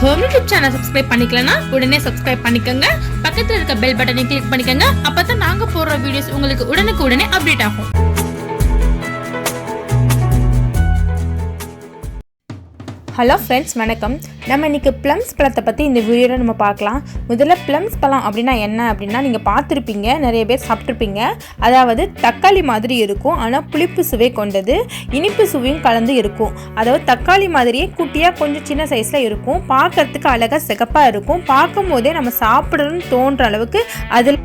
fruitஜ channel subscribe பண்ணிக்கலனா உடனே subscribe பண்ணிக்கங்க. பக்கத்துல இருக்க பெல் பட்டனை கிளிக் பண்ணிக்கங்க. அப்பதான் நாங்க போடுற வீடியோஸ் உங்களுக்கு உடனுக்குடனே அப்டேட் ஆகும். ஹலோ ஃப்ரெண்ட்ஸ், வணக்கம். நம்ம இன்றைக்கி ப்ளம்ஸ் பழத்தை பற்றி இந்த வீடியோவில் நம்ம பார்க்கலாம். முதல்ல ப்ளம்ஸ் பழம் அப்படின்னா என்ன அப்படின்னா நீங்கள் பார்த்துருப்பீங்க, நிறைய பேர் சாப்பிட்ருப்பீங்க. அதாவது தக்காளி மாதிரி இருக்கும், ஆனால் புளிப்பு சுவை கொண்டது, இனிப்பு சுவையும் கலந்து இருக்கும். அதாவது தக்காளி மாதிரியே குட்டியாக கொஞ்சம் சின்ன சைஸில் இருக்கும், பார்க்கறதுக்கு அழகாக சிகப்பாக இருக்கும். பார்க்கும் போதே நம்ம சாப்பிடணும்னு தோன்ற அளவுக்கு அதில்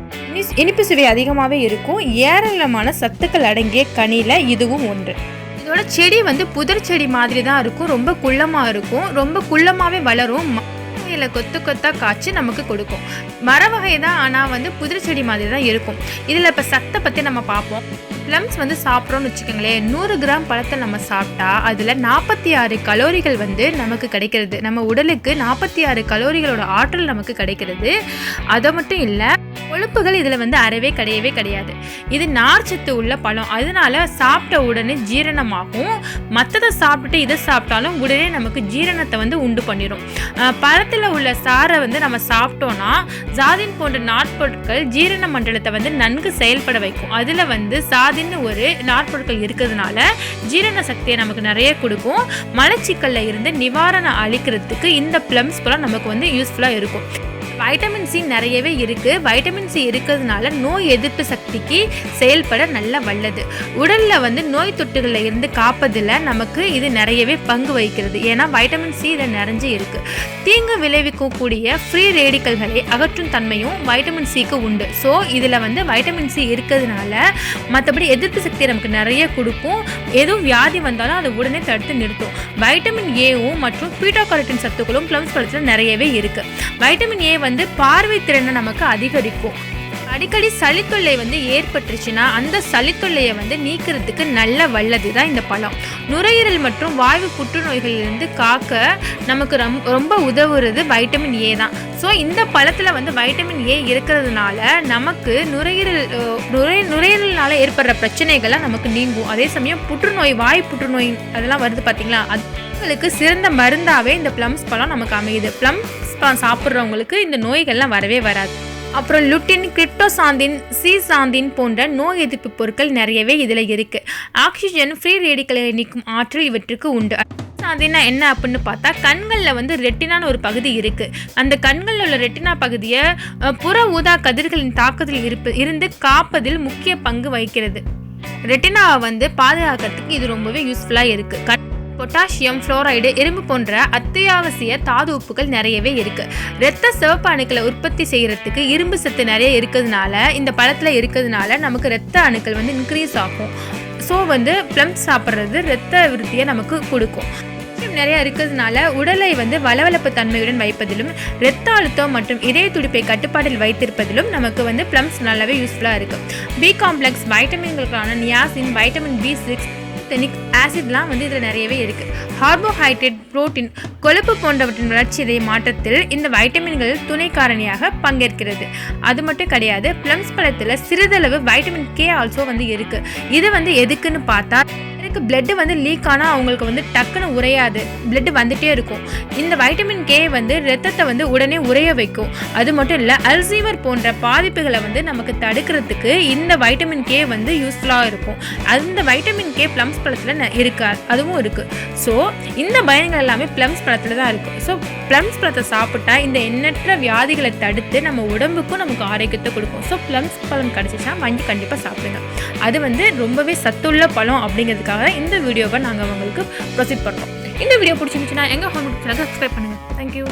இனிப்பு சுவை அதிகமாகவே இருக்கும். ஏராளமான சத்துக்கள் அடங்கிய கனியில் இதுவும் ஒன்று. இதோட செடி புதர் செடி மாதிரி தான் இருக்கும், ரொம்ப குள்ளமாக இருக்கும், ரொம்ப குள்ளமாகவே வளரும். மரவகையில் கொத்து கொத்தாக காய்ச்சி நமக்கு கொடுக்கும். மர வகை தான், ஆனால் புதர் செடி மாதிரி தான் இருக்கும். இதில் இப்போ சத்தை பற்றி நம்ம பார்ப்போம். ப்ளம்ஸ் சாப்பிட்றோன்னு வச்சுக்கோங்களேன், 100 கிராம் பழத்தை நம்ம சாப்பிட்டா அதில் 46 கலோரிகள் நமக்கு கிடைக்கிறது. நம்ம உடலுக்கு 46 கலோரிகளோட ஆற்றல் நமக்கு கிடைக்கிறது. அதை மட்டும் இல்லை, கொழுப்புகள் இதில் அறவே கிடையாது. இது நார்ச்சத்து உள்ள பழம், அதனால சாப்பிட்ட உடனே ஜீரணமாகும். மற்றதை சாப்பிட்டுட்டு இதை சாப்பிட்டாலும் உடனே நமக்கு ஜீரணத்தை உண்டு பண்ணிடும். பழத்தில் உள்ள சாரை நம்ம சாப்பிட்டோன்னா ஜாதின் போன்ற நாட்பொருட்கள் ஜீரண மண்டலத்தை நன்கு செயல்பட வைக்கும். அதில் சாதின்னு ஒரு நாட்பொருட்கள் இருக்கிறதுனால ஜீரண சக்தியை நமக்கு நிறைய கொடுக்கும். மலச்சிக்கல்ல இருந்து நிவாரணம் அளிக்கிறதுக்கு இந்த ப்ளம்ஸ் பழம் நமக்கு யூஸ்ஃபுல்லாக இருக்கும். வைட்டமின் சி நிறையவே இருக்குது. வைட்டமின் சி இருக்கிறதுனால நோய் எதிர்ப்பு சக்திக்கு செயல்பட நல்ல வல்லது. உடலில் நோய் தொட்டுகளில் இருந்து காப்பதில் நமக்கு இது நிறையவே பங்கு வகிக்கிறது. ஏன்னா வைட்டமின் சி இதில் நிறைஞ்சு இருக்குது. தீங்கு விளைவிக்கக்கூடிய ஃப்ரீ ரேடிக்கல்களை அகற்றும் தன்மையும் வைட்டமின் சிக்கு உண்டு. ஸோ இதில் வைட்டமின் சி இருக்கிறதுனால மற்றபடி எதிர்ப்பு சக்தியை நமக்கு நிறைய கொடுக்கும். எதுவும் வியாதி வந்தாலும் அதை உடனே தடுத்து நிறுத்தும். வைட்டமின் ஏவும் மற்றும் பீட்டா-கரோட்டின் சத்துக்களும் ப்ளம்ஸ் பழத்தில் நிறையவே இருக்குது. வைட்டமின் ஏ பார்வை திறனை நமக்கு அதிகரிக்கும். அடிக்கடி சளித்தொல்லை ஏற்பட்டுருச்சுன்னா அந்த சளித்தொல்லையை நீக்கிறதுக்கு நல்ல வல்லது தான் இந்த பழம். நுரையீரல் மற்றும் வாய்வு புற்றுநோய்களிலிருந்து காக்க நமக்கு ரொம்ப உதவுறது வைட்டமின் ஏ தான். ஸோ இந்த பழத்தில் வைட்டமின் ஏ இருக்கிறதுனால நமக்கு நுரையீரல்னால ஏற்படுற பிரச்சனைகள்லாம் நமக்கு நீங்கும். அதே சமயம் புற்றுநோய், வாய் புற்றுநோய் அதெல்லாம் வருது பார்த்தீங்களா, அதுங்களுக்கு சிறந்த மருந்தாகவே இந்த ப்ளம்ஸ் பழம் நமக்கு அமையுது. ப்ளம்ஸ் பழம் சாப்பிட்றவங்களுக்கு இந்த நோய்கள்லாம் வரவே வராது. அப்புறம் லுட்டின், கிரிப்டோசாந்தின், சீசாந்தின் போன்ற நோய் எதிர்ப்பு பொருட்கள் நிறையவே இதில் இருக்குது. ஆக்சிஜன், ஃப்ரீ ரேடிக்கலை நீக்கும் ஆற்றல் இவற்றுக்கு உண்டு. சாந்தினா என்ன அப்படின்னு பார்த்தா, கண்களில் ரெட்டினான்னு ஒரு பகுதி இருக்குது. அந்த கண்களில் உள்ள ரெட்டினா பகுதியை புற ஊதா கதிர்களின் தாக்கத்தில் இருந்து காப்பதில் முக்கிய பங்கு வகிக்கிறது. ரெட்டினாவை பாதுகாக்கிறதுக்கு இது ரொம்பவே யூஸ்ஃபுல்லாக இருக்குது. பொட்டாசியம், ஃப்ளோரைடு, இரும்பு போன்ற அத்தியாவசிய தாது உப்புகள் நிறையவே இருக்குது. இரத்த சிவப்பு அணுக்களை உற்பத்தி செய்கிறதுக்கு இரும்பு சத்து நிறைய இருக்கிறதுனால, இந்த பழத்தில் இருக்கிறதுனால நமக்கு இரத்த அணுக்கள் இன்க்ரீஸ் ஆகும். ஸோ ப்ளம்ஸ் சாப்பிட்றது இரத்த விருத்தியை நமக்கு கொடுக்கும். நிறைய இருக்கிறதுனால உடலை வளவளப்பு தன்மையுடன் வைப்பதிலும், இரத்த அழுத்தம் மற்றும் இதய துடிப்பை கட்டுப்பாட்டில் வைத்திருப்பதிலும் நமக்கு ப்ளம்ஸ் நல்லாவே யூஸ்ஃபுல்லாக இருக்குது. பி காம்ப்ளெக்ஸ், வைட்டமின்களுக்கான நியாசின், வைட்டமின் B6, ஆசிட்லாம் இதில் நிறையவே இருக்குது. கார்போஹைட்ரேட், புரோட்டீன், கொழுப்பு போன்றவற்றின் வளர்ச்சிதை மாற்றத்தில் இந்த வைட்டமின்கள் துணை காரணியாக பங்கேற்கிறது. அது மட்டும் கிடையாது, ப்ளம்ஸ் பழத்தில் சிறிதளவு வைட்டமின் கே ஆல்சோ இருக்குது. இது எதுக்குன்னு பார்த்தா, பிளட் லீக் ஆனால் அவங்களுக்கு டக்குன்னு உறையாது, பிளட் வந்துட்டே இருக்கும். இந்த வைட்டமின் கே ரத்தத்தை உடனே உறைய வைக்கும். அது மட்டும் இல்லை, அல்சீமர் போன்ற பாதிப்புகளை நமக்கு தடுக்கிறதுக்கு இந்த வைட்டமின் கே யூஸ்ஃபுல்லாக இருக்கும். அந்த வைட்டமின் கே ப்ளம்ஸ் பழத்தில் இருக்காது, அதுவும் இருக்குது. ஸோ இந்த பயன்கள் எல்லாமே ப்ளம்ஸ் பழத்தில் தான் இருக்கும். ஸோ ப்ளம்ஸ் பழத்தை சாப்பிட்டா இந்த எண்ணற்ற வியாதிகளை தடுத்து நம்ம உடம்புக்கும் நமக்கு ஆரோக்கியத்தை கொடுக்கும். ஸோ ப்ளம்ஸ் பழம் கிடச்சிச்சா வாங்கி கண்டிப்பாக சாப்பிடுங்க. அது ரொம்பவே சத்துள்ள பழம் அப்படிங்கிறதுக்காக இந்த வீடியோவை நாங்கள் உங்களுக்கு ப்ரொசீட் பண்ணுறோம். இந்த வீடியோ பிடிச்சிருந்துச்சுன்னா எங்கள் ஹோம் சேனலுக்கு சப்ஸ்கிரைப் பண்ணுங்கள். தேங்க்யூ.